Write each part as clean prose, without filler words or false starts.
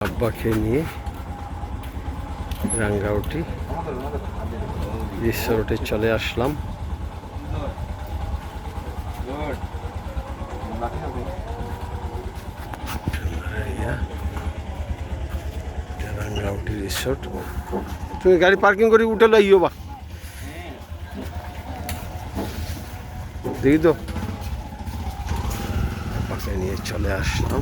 আব্বাকে নিয়ে রাঙ্গাউটি রিসোর্টে চলে আসলাম। রাঙ্গাউটি রিসোর্ট, তুমি গাড়ি পার্কিং করে উঠে লাইও বা দেখি তো। আব্বাকে নিয়ে চলে আসলাম।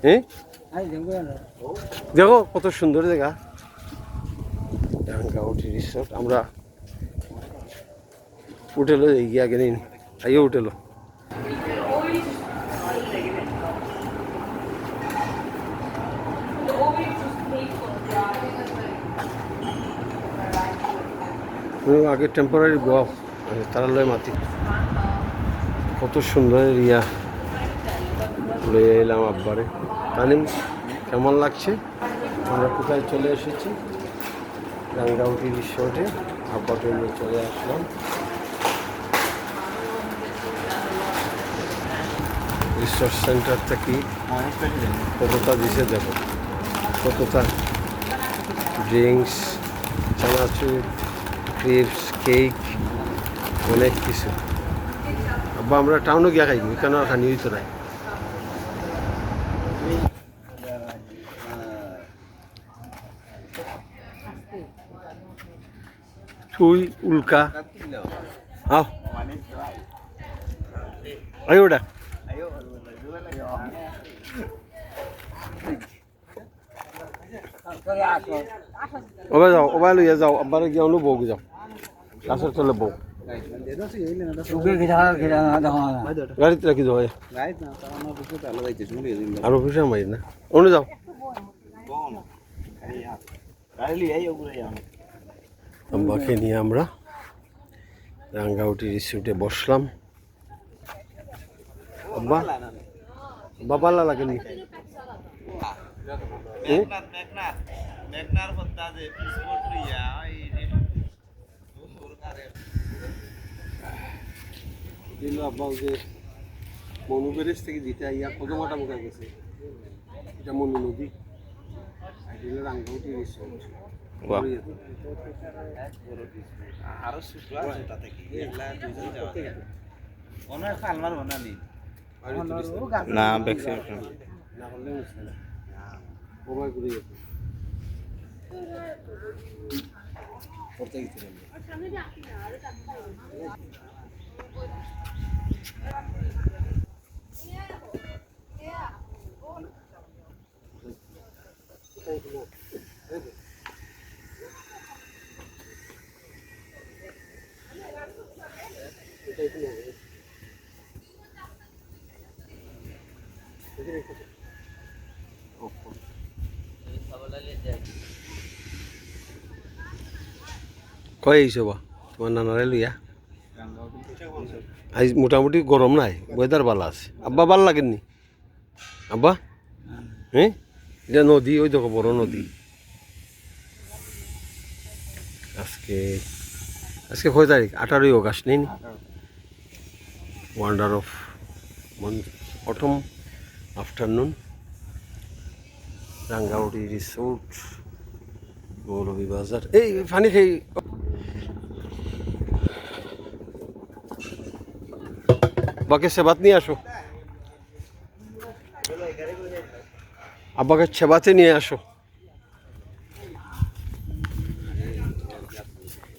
হ্যাঁ, দেখো কত সুন্দর জায়গা রাঙ্গাউটি রিসোর্ট। আমরা উঠেলো এগিয়ে আগে নিন, আইও উঠেলো। আগে টেম্পোরারি গোয়া তারালয় মাটি, কত সুন্দর এরিয়া। লয়ে এলাম আব্বারে। তানিম, কেমন লাগছে? আমরা কোথায় চলে এসেছি? রাঙ্গাউটি রিসোর্টে আব্বাকে নিয়ে চলে আসলাম। রিসোর্ট সেন্টার থেকে কতটা দিছে দেখো, কতটা ড্রিঙ্কস, চানাচুর, ক্রিপস, কেক, অনেক কিছু। আব্বা আমরা টাউনে গিয়া খাইব, কেন খানি হইতো নাই। তুই উল্কা আও আই ওটা ওবা যাও, ওবা লইয়া যাও, আব্বার গিয়া হলো বউ যাও, গাছের তলে বউ গাড়িতে রাখি যাও। আর অফিসে মারি না, অন্য যাও। আব্বাকে নিয়ে আমরা রাঙ্গাউটি রিসোর্টে বসলাম। আব্বা বাবালা লাগেনি? আব্বা যে মনু ব্যারেজ থেকে দিতে ইয়া কদমাটা মুখে গেছে, এটা মনু নদী, রাঙ্গাউটি রিসোর্ট। কয় আইসো বা তোমার নানারে লইয়া? আজ মোটামুটি গরম নাই, ওয়েদার ভালো আছে। আব্বা ভাল লাগেননি আব্বা? হ্যাঁ, এটা নদী, ওই দেখো বড় নদী। আজকে আজকে কয় তারিখ? 18ই অগাস্ট নেই? Wonder of autumn afternoon, Rangauti resort, Moulvibazar. এই পানি খাই আব্বাকে সেবাত নিয়ে আসো, আব্বাকে সেবাতে নিয়ে আসো,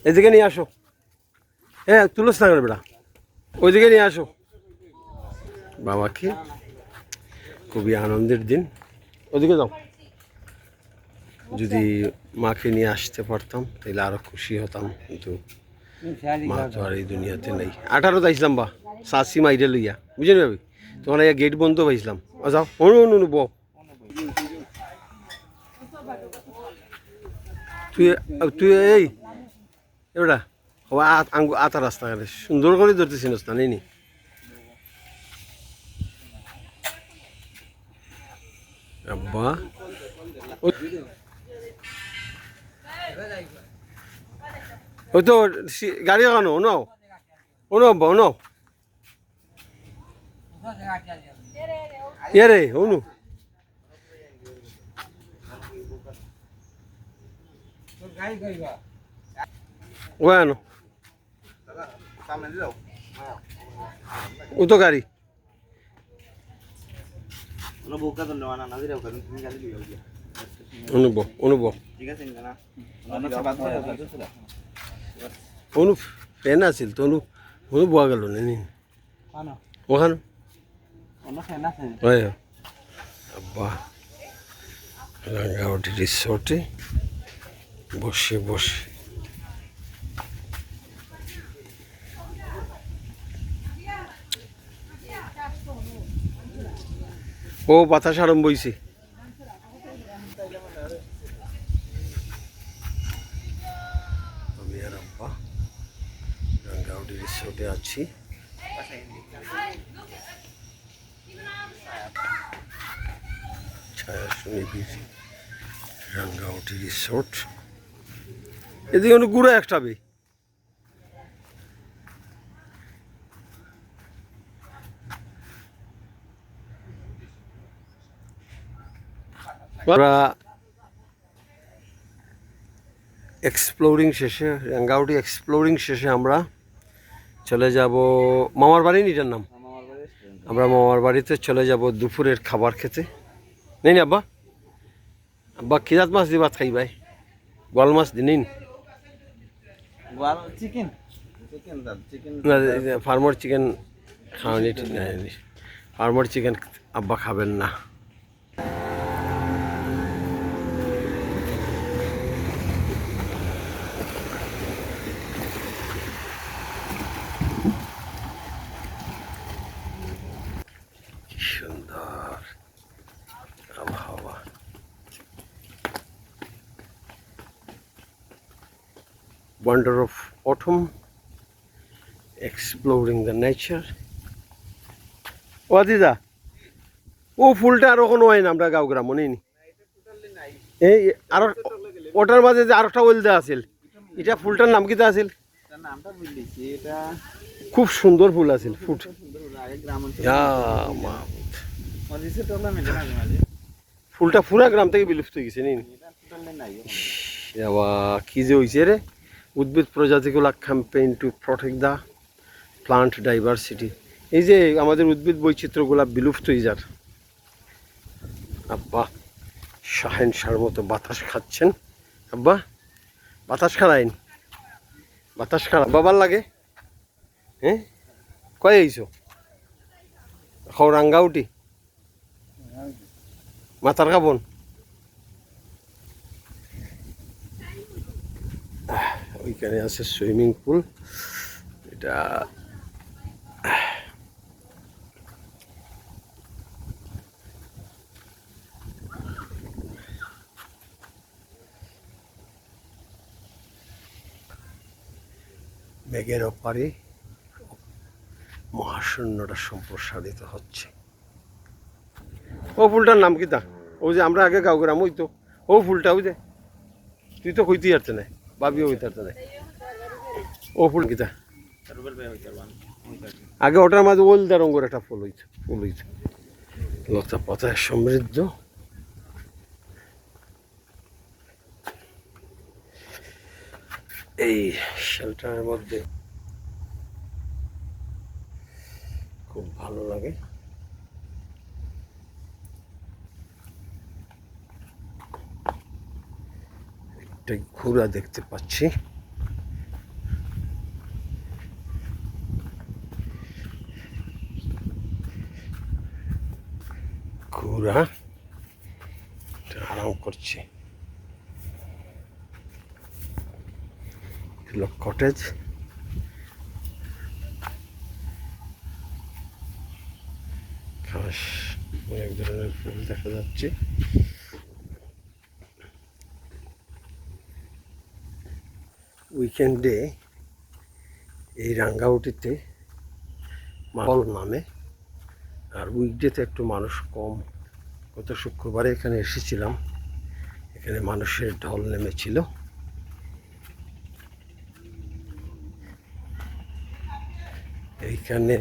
এদিকে নিয়ে আসো। হ্যাঁ, তুলস না বেড়া, ওইদিকে নিয়ে আসো বাবাকে। খুবই আনন্দের দিন, ওদিকে যাও। যদি মাকে নিয়ে আসতে পারতাম তাহলে আরো খুশি হতাম, কিন্তু মা তো আর এই দুনিয়াতে নেই। 18 যাইছিলাম বা সাসি মাইরে লইয়া, বুঝলি ভাবি, তোমার গেট বন্ধ পাইছিলাম। যাও অনু অনু বউ, তুই তুই এই এবারা আতা রাস্তা সুন্দর করে ধরতেছিস না নেই? আব্বা ওই তো গাড়ি এখানো নাও, অনু আব্বা অনু ইয়ে রে অনু ওয়ানো ও তো গাড়ি অনুব অনুব অনু ফ্যান আছিল তো অনু অনু বোয়া গেল নি ওখানে হয় আব্বা রাঙ্গামাটি রিসোর্টে বসে বসে ও বাতাস আরম্ভ হয়েছে আমি আর আব্বা রাঙ্গামাটি রিসোর্টে আছি ছায়া সুনিবিড় রাঙ্গামাটি রিসোর্ট এদিকে অনেক গুঁড়ো একটা বে আমরা এক্সপ্লোরিং শেষে রাঙ্গামাটি এক্সপ্লোরিং শেষে আমরা চলে যাব মামার বাড়ি নিটার নাম আমরা মামার বাড়িতে চলে যাব দুপুরের খাবার খেতে নেই না আব্বা আব্বা কিরাত মাছ দিয়ে ভাত খাই ভাই গোয়াল মাছ দি নিন ফার্মার চিকেন খাওয়ানি ঠিক না ফার্মার চিকেন আব্বা খাবেন না সুন্দর আবহাওয়া wonder of autumn exploring the nature ও দিদা ও ফুলটা আরো কোনো হয় না আমরা গাঁও গ্রাম মনে নি এই আর ওটার মাঝে যে আরেকটা ওইল দেওয়া আছিল এটা ফুলটার নাম কিটা আছিল খুব সুন্দর ফুল আছিল ফুট ফুলটা পুরা গ্রাম থেকে বিলুপ্ত হয়ে গেছে নি কি যে হয়েছে রে উদ্ভিদ প্রজাতিগুলো campaign two protect the plant diversity এই যে আমাদের উদ্ভিদ বৈচিত্র্যগুলো বিলুপ্ত হয়ে যার আব্বা শাহেনশার মতো বাতাস খাচ্ছেন আব্বা বাতাস খাড়াইন বাতাস খাড়া বাবার লাগে হ্যাঁ কয় আইছো খাও রাঙ্গাউটি মাথার খাবন ওইখানে আছে সুইমিং পুল এটা মেঘের ওপারে মহাশূন্যটা সম্প্রসারিত হচ্ছে ও ফুলটার নাম কিতা ও যে আমরা আগে গাঁও গ্রাম ওই তো ও ফুলটা ওই যে তুই তো কইতেই পারতে না ভাবিও হইতে পারতে না ও ফুল কিতা আগে ওটার মাঝে ওলদা রঙের একটা ফুল হইতো লতা পাতায় সমৃদ্ধ এই শেল্টারের মধ্যে খুব ভালো লাগে একটা ঘোড়া দেখতে পাচ্ছি ঘোড়া আরাম করছে কটেজ ঘাস অনেক ধরনের ফুল দেখা যাচ্ছে উইকেন্ডে এই রাঙ্গাউটিতে মাহল নামে আর উইকডেতে একটু মানুষ কম গত শুক্রবারে এখানে এসেছিলাম এখানে মানুষের ঢল নেমেছিল এইখানে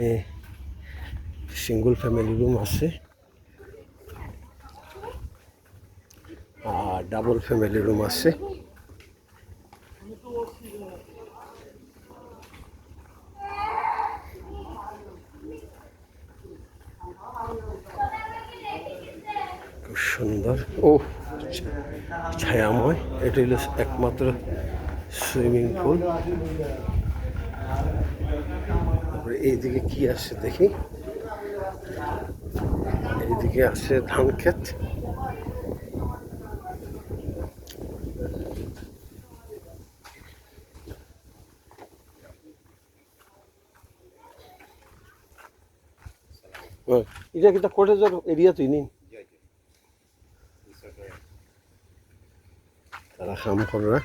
সিঙ্গল ফ্যামিলি রুম আছে আর ডাবল ফ্যামিলি রুম আছে। খুব সুন্দর ও ছায়াময়। এটা হলো একমাত্র সুইমিং পুল। তারপরে এইদিকে কি আছে দেখি। এইদিকে আছে ধান ক্ষেত। এটা কিন্তু কটেজের এরিয়া তুই নিন তারা খাম করে না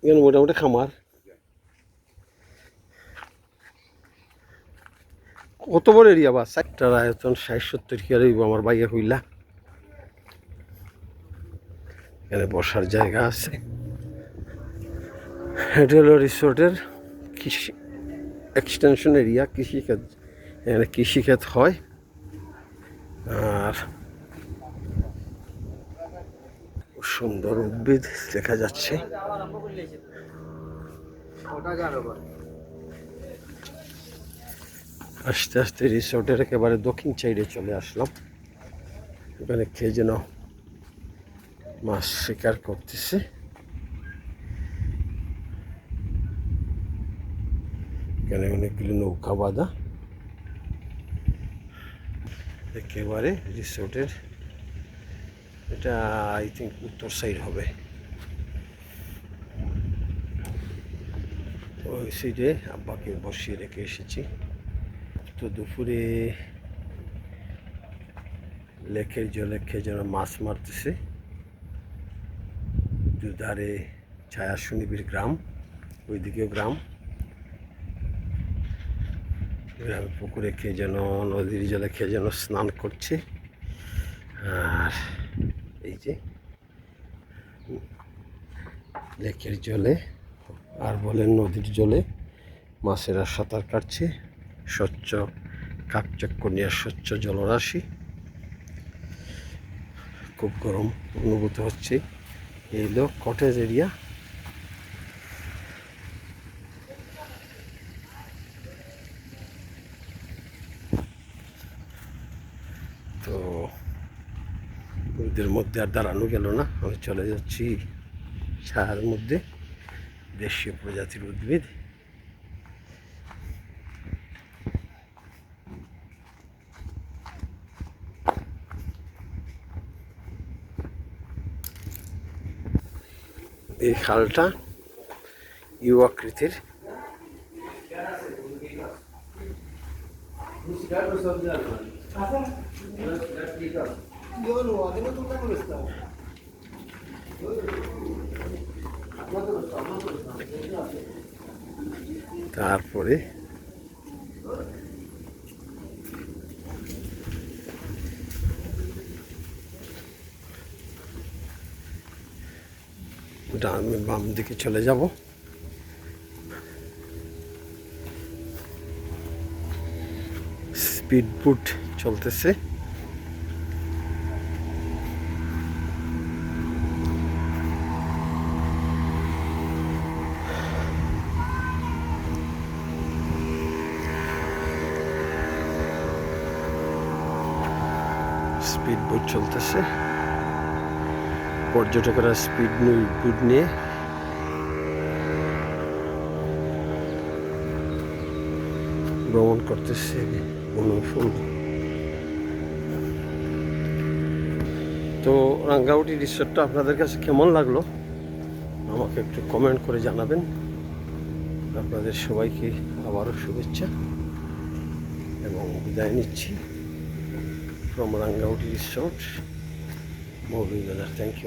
এখানে মোটামুটি খামার। কত বড় এরিয়া বা চারটার আয়তন ৬০-৭০ কি আর আমার বাইরে হইলা। এখানে বসার জায়গা আছে। এটা হলো রিসোর্টের কৃষি এক্সটেনশন এরিয়া। কৃষিক্ষেত, এখানে কৃষিক্ষেত হয়। আর সুন্দর উদ্ভিদ দেখা যাচ্ছে। আস্তে আস্তে রিসোর্টের একেবারে দক্ষিণ সাইডে চলে আসলাম। এখানে কে যেন মাছ শিকার করতেছে। এখানে অনেকগুলো নৌকা বাঁধা। একেবারে রিসোর্টের এটা আই থিঙ্ক উত্তর সাইড হবে। ওই সাইডে আব্বাকে বসিয়ে রেখে এসেছি। তো দুপুরে লেকের জলে খেয়ে যেন মাছ মারতেছে। দুধারে ছায়া সুনিবিড় গ্রাম, ওইদিকেও গ্রাম। পুকুরে খেয়ে যেন নদীর জলে খেয়ে যেন স্নান করছে। আর এই যে লেকের জলে আর বলেন নদীর জলে মাছেরা সাঁতার কাটছে। স্বচ্ছ কাকচক্কনিয়া স্বচ্ছ জলরাশি। খুব গরম অনুভূত হচ্ছে। এই হলো কটেজ এরিয়া। তো ওদের মধ্যে আর দাঁড়ানো গেল না, আমি চলে যাচ্ছি ছায়ার মধ্যে। দেশীয় প্রজাতির উদ্ভিদ। এই খালটা ইউ আকৃতির। তারপরে আমি বাম দিকে চলে যাব। স্পিড বোট চলতেছে। স্পিড বোট চলতেছে। পর্যটকেরা স্পিড বোট নিয়ে ভ্রমণ করতেছে বনফুল। তো রাঙ্গাউটি রিসোর্টটা আপনাদের কাছে কেমন লাগলো আমাকে একটু কমেন্ট করে জানাবেন। আপনাদের সবাইকে আবারও শুভেচ্ছা এবং বিদায় নিচ্ছি from Rangauti resort, Moulvibazar. Thank you.